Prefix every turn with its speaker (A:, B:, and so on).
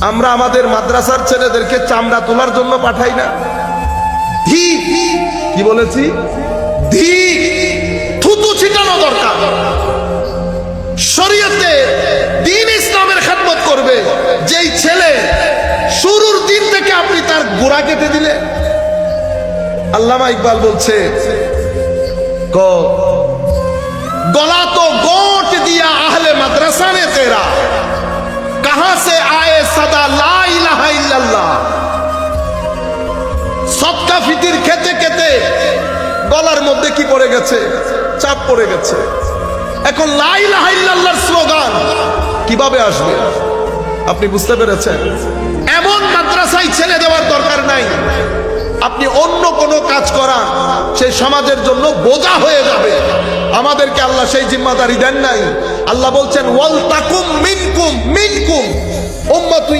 A: আমরা আমাদের মাদ্রাসার ছেলেদেরকে চামড়া তোলার জন্য পাঠাই না। ঠিক কি বলেছি? ঠিক থুতু ছিটানো দরকার। শরীয়তে দ্বীন ইসলামের খেদমত করবে যেই ছেলে শুরুর দিন থেকে আপনি তার গোড়া কেটে দিলে। আল্লামা ইকবাল বলছে, गला तो गोट दिया अहले मदरसा ने तेरा, कहां से आए सदा ला इलाहा इल्लल्लाह। সদকা ফিতির খেতে খেতে গলার মধ্যে কি পড়ে গেছে? চাপ পড়ে গেছে। এখন লা ইলাহা ইল্লাল্লাহর স্লোগান কিভাবে আসবে? আপনি বুঝতে পেরেছেন? এমন মাদ্রাসায় ছেলে দেওয়ার দরকার নাই। আপনি অন্য কোনো কাজ করান, সেই সমাজের জন্য বোঝা হয়ে যাবে। আমাদেরকে আল্লাহ সেই জিম্মাদারি দেন নাই। আল্লাহ বলছেন ওয়াল তাকুম মিনকুম উম্মাতুন